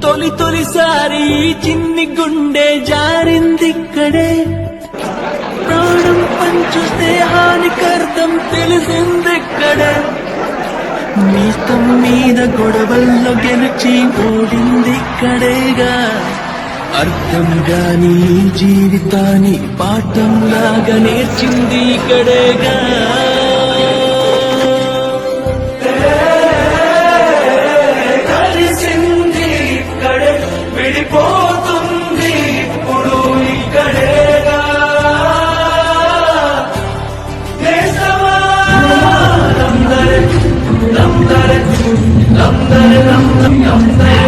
తొలిసారి చిన్ని గుండె జారిందిక్కడే, ప్రాణం పంచు స్నేహానికర్థం తెలిసిందిక్కడే, నీతం మీద గొడవల్లో గెలిచి ఓడిందిక్కడేగా, అర్థం గాని జీవితాన్ని పాఠంలాగా నేర్చింది ఇక్కడేగా. కలిసింది ఇక్కడే, విడిపోతుంది ఇప్పుడు ఇక్కడేగా. లందరే లందరే లందరే లందరే